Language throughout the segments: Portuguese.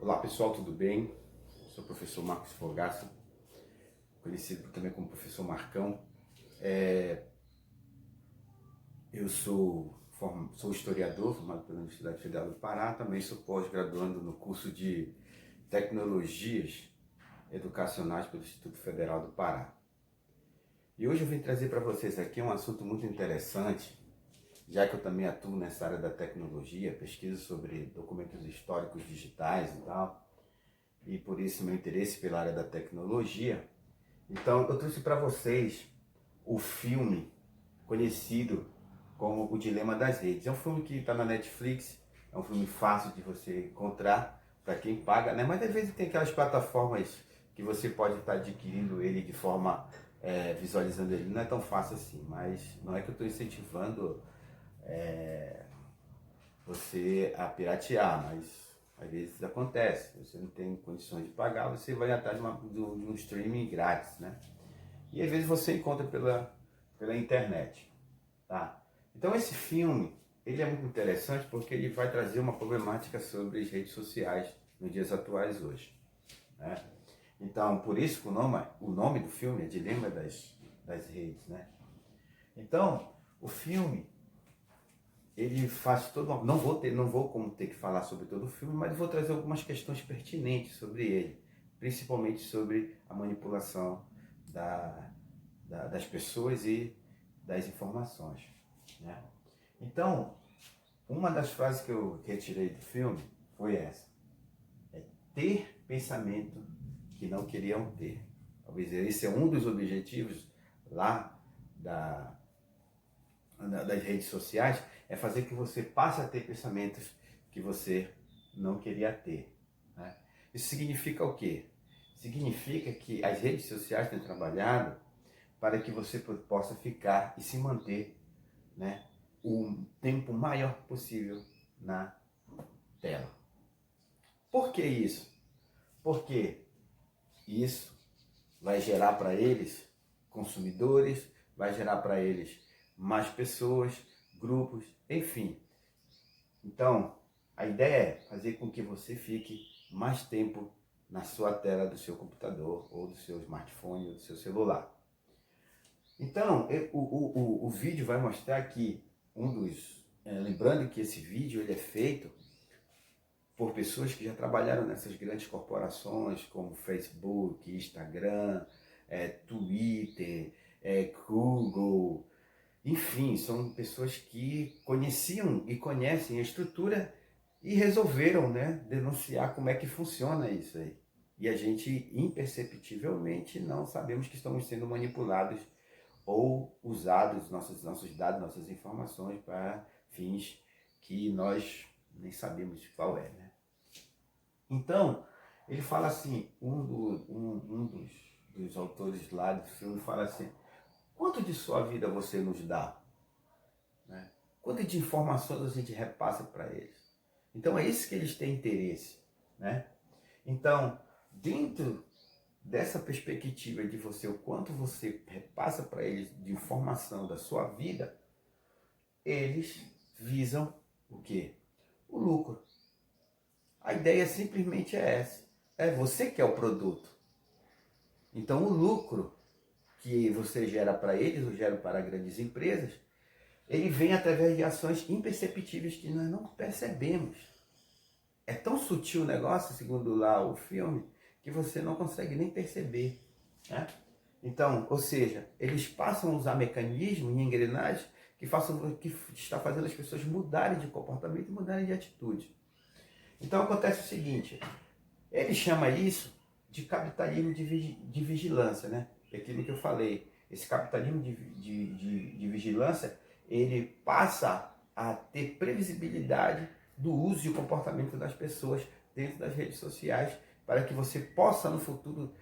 Olá pessoal, tudo bem? Sou o professor Marcos Fogaça, conhecido também como professor Marcão. Eu sou historiador, formado pela Universidade Federal do Pará, também sou pós-graduando no curso de Tecnologias Educacionais pelo Instituto Federal do Pará. E hoje eu vim trazer para vocês aqui um assunto muito interessante, já que eu também atuo nessa área da tecnologia, pesquiso sobre documentos históricos digitais e tal, e por isso meu interesse pela área da tecnologia. Então eu trouxe para vocês o filme conhecido como O Dilema das Redes. É um filme que está na Netflix, é um filme fácil de você encontrar para quem paga, né? Mas às vezes tem aquelas plataformas que você pode estar adquirindo ele de forma, visualizando ele. Não é tão fácil assim, mas não é que eu estou incentivando você a piratear, mas às vezes acontece. Você não tem condições de pagar, você vai atrás de um streaming grátis, né? E às vezes você encontra pela internet, tá? Então esse filme, ele é muito interessante porque ele vai trazer uma problemática sobre as redes sociais nos dias atuais hoje, né? Então, por isso que o nome do filme é Dilema das Redes, né? Então, o filme, ele faz todo... Não vou como ter que falar sobre todo o filme, mas vou trazer algumas questões pertinentes sobre ele, principalmente sobre a manipulação das pessoas e das informações, né? Então, uma das frases que eu retirei do filme foi essa: é ter pensamento que não queriam ter. Talvez esse é um dos objetivos lá das redes sociais, é fazer que você passe a ter pensamentos que você não queria ter, né? Isso significa o quê? Significa que as redes sociais têm trabalhado para que você possa ficar e se manter, né, o tempo maior possível na tela. Por que isso? Porque isso vai gerar para eles consumidores, vai gerar para eles mais pessoas, grupos, enfim. Então, a ideia é fazer com que você fique mais tempo na sua tela do seu computador, ou do seu smartphone, ou do seu celular. Então, o vídeo vai mostrar que lembrando que esse vídeo ele é feito por pessoas que já trabalharam nessas grandes corporações como Facebook, Instagram, Twitter, Google, enfim, são pessoas que conheciam e conhecem a estrutura e resolveram, né, denunciar como é que funciona isso aí. E a gente, imperceptivelmente, não sabemos que estamos sendo manipulados ou usados nossos dados, nossas informações para fins que nós nem sabemos qual é, né? Então, ele fala assim, um dos autores lá do filme fala assim: quanto de sua vida você nos dá, né? Quanto de informações a gente repassa para eles? Então é isso que eles têm interesse, né? Então, dentro dessa perspectiva de você, o quanto você repassa para eles de informação da sua vida, eles visam o quê? O lucro. A ideia simplesmente é essa. É você que é o produto. Então o lucro que você gera para eles, ou gera para grandes empresas, ele vem através de ações imperceptíveis que nós não percebemos. É tão sutil o negócio, segundo lá o filme, que você não consegue nem perceber, né? Então, ou seja, eles passam a usar mecanismos e engrenagens que está fazendo as pessoas mudarem de comportamento e mudarem de atitude. Então acontece o seguinte: ele chama isso de capitalismo de vigilância, né? É aquilo que eu falei. Esse capitalismo de vigilância, ele passa a ter previsibilidade do uso e comportamento das pessoas dentro das redes sociais, para que você possa no futuro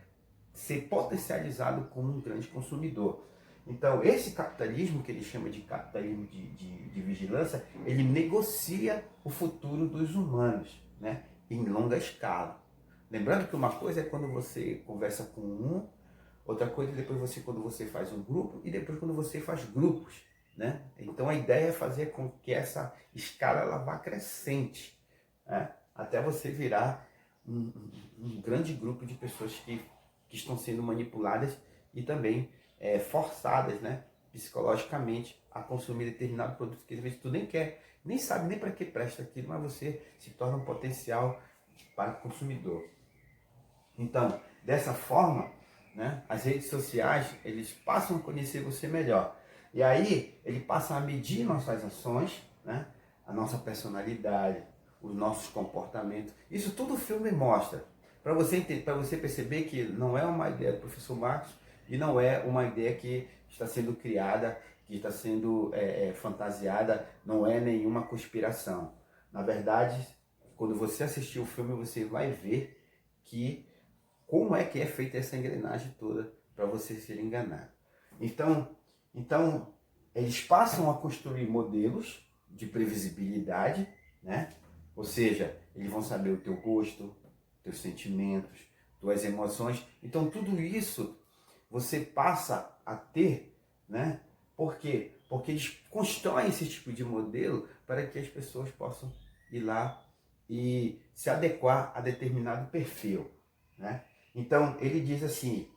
ser potencializado como um grande consumidor. Então, esse capitalismo, que ele chama de capitalismo de vigilância, ele negocia o futuro dos humanos, né, em longa escala. Lembrando que uma coisa é quando você conversa com um, outra coisa é depois quando você faz um grupo, e depois quando você faz grupos, né? Então a ideia é fazer com que essa escala ela vá crescente, né, até você virar um grande grupo de pessoas que estão sendo manipuladas e também forçadas, né, psicologicamente a consumir determinado produto que às vezes tu nem quer, nem sabe nem para que presta aquilo, mas você se torna um potencial para o consumidor. Então, dessa forma, né, as redes sociais, eles passam a conhecer você melhor. E aí, ele passa a medir nossas ações, né, a nossa personalidade, os nossos comportamentos. Isso tudo o filme mostra. Para você, para você perceber que não é uma ideia do professor Marcos e não é uma ideia que está sendo criada, que está sendo fantasiada, não é nenhuma conspiração. Na verdade, quando você assistir o filme, você vai ver que como é que é feita essa engrenagem toda para você ser enganado. Então, eles passam a construir modelos de previsibilidade, né? Ou seja, eles vão saber o teu gosto, teus sentimentos, tuas emoções. Então, tudo isso você passa a ter, né? Por quê? Porque eles constroem esse tipo de modelo para que as pessoas possam ir lá e se adequar a determinado perfil, né? Então, ele diz assim,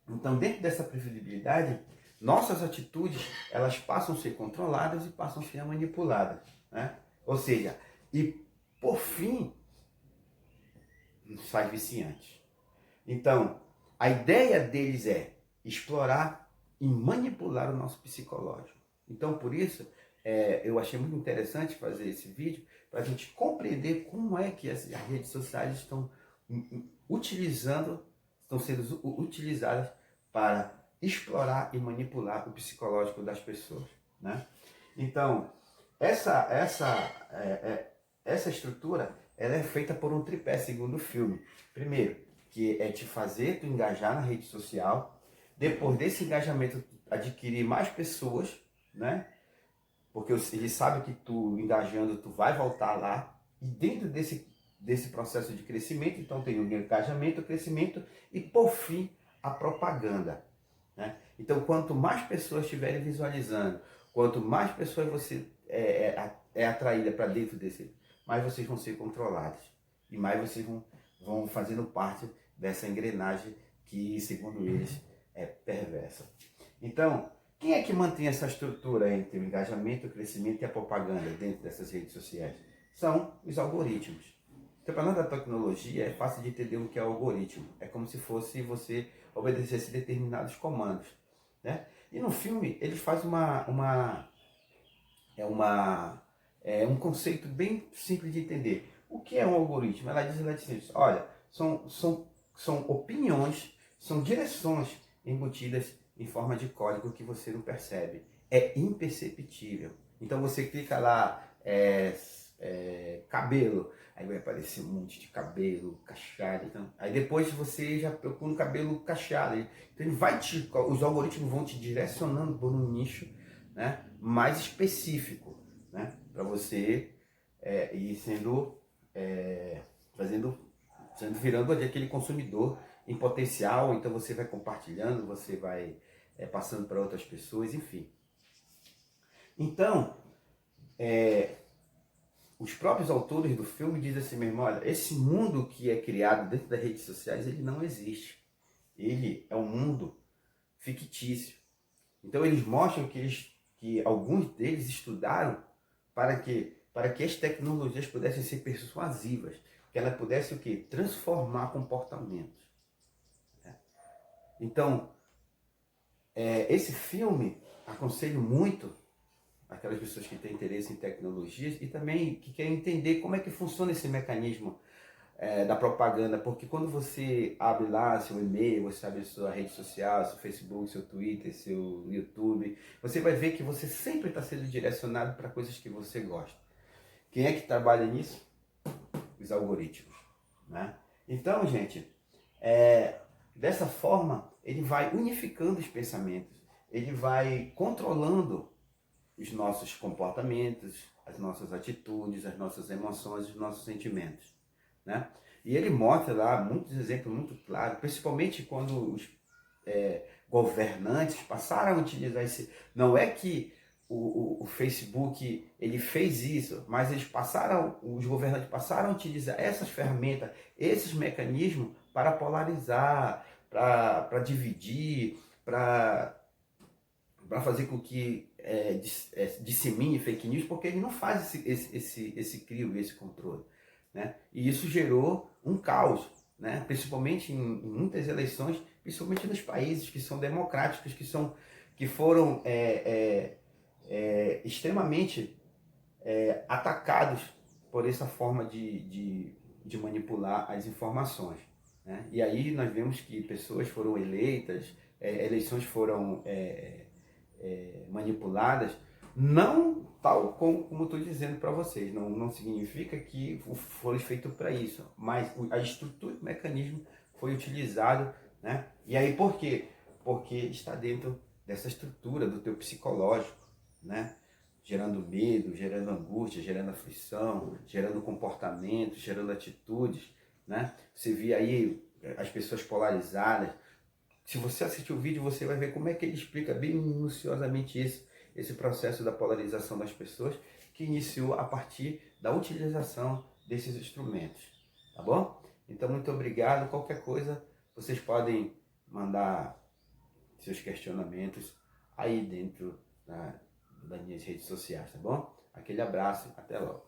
então dentro dessa previsibilidade, nossas atitudes, elas passam a ser controladas e passam a ser manipuladas, né? Ou seja, e por fim, sai viciante. Então, a ideia deles é explorar e manipular o nosso psicológico. Então, por isso, eu achei muito interessante fazer esse vídeo para a gente compreender como é que as redes sociais estão estão sendo utilizadas para explorar e manipular o psicológico das pessoas, né? Então, essa estrutura, ela é feita por um tripé, segundo o filme. Primeiro, que é te fazer tu engajar na rede social. Depois desse engajamento, adquirir mais pessoas, né? Porque ele sabe que tu engajando, tu vai voltar lá. E dentro desse processo de crescimento, então tem o engajamento, o crescimento e, por fim, a propaganda, né? Então, quanto mais pessoas estiverem visualizando, quanto mais pessoas você é atraída para dentro desse, mais vocês vão ser controlados. E mais vocês vão fazendo parte dessa engrenagem que, segundo eles, é perversa. Então, quem é que mantém essa estrutura entre o engajamento, o crescimento e a propaganda dentro dessas redes sociais? São os algoritmos. Então, para nós da tecnologia, é fácil de entender o que é o algoritmo. É como se fosse você obedecesse determinados comandos, né? E no filme, ele faz um conceito bem simples de entender. O que é um algoritmo? Ela diz assim, olha, são opiniões, são direções embutidas em forma de código que você não percebe. É imperceptível. Então você clica lá, cabelo, aí vai aparecer um monte de cabelo cacheado. Então, aí depois você já procura um cabelo cacheado. Então os algoritmos vão te direcionando por um nicho, né, mais específico, né, para você ir virando aquele consumidor em potencial. Então você vai compartilhando, você vai passando para outras pessoas, enfim. Então, os próprios autores do filme dizem assim mesmo, olha, esse mundo que é criado dentro das redes sociais, ele não existe. Ele é um mundo fictício. Então eles mostram que alguns deles estudaram para que as tecnologias pudessem ser persuasivas, que ela pudesse o quê? Transformar comportamentos. Então, esse filme, aconselho muito aquelas pessoas que têm interesse em tecnologias e também que querem entender como é que funciona esse mecanismo da propaganda, porque quando você abre lá seu e-mail, você abre sua rede social, seu Facebook, seu Twitter, seu YouTube, você vai ver que você sempre está sendo direcionado para coisas que você gosta. Quem é que trabalha nisso? Os algoritmos, né? Então, gente, dessa forma, ele vai unificando os pensamentos, ele vai controlando os nossos comportamentos, as nossas atitudes, as nossas emoções, os nossos sentimentos, né? E ele mostra lá muitos exemplos muito claros, principalmente quando os governantes passaram a utilizar esse... Não é que o Facebook ele fez isso, mas os governantes passaram a utilizar essas ferramentas, esses mecanismos para polarizar, para dividir, para fazer com que dissemine fake news, porque ele não faz esse crivo, esse controle, né? E isso gerou um caos, né? Principalmente em muitas eleições, principalmente nos países que são democráticos, que foram extremamente atacados por essa forma de manipular as informações, né? E aí nós vemos que pessoas foram eleitas, eleições foram manipuladas, não tal como estou dizendo para vocês, não significa que foi feito para isso, mas a estrutura, o mecanismo foi utilizado, né? E aí por quê? Porque está dentro dessa estrutura do teu psicológico, né? Gerando medo, gerando angústia, gerando aflição, gerando comportamentos, gerando atitudes, né? Você vê aí as pessoas polarizadas. Se você assistir o vídeo, você vai ver como é que ele explica bem minuciosamente esse processo da polarização das pessoas, que iniciou a partir da utilização desses instrumentos, tá bom? Então, muito obrigado. Qualquer coisa, vocês podem mandar seus questionamentos aí dentro das minhas redes sociais, tá bom? Aquele abraço, até logo.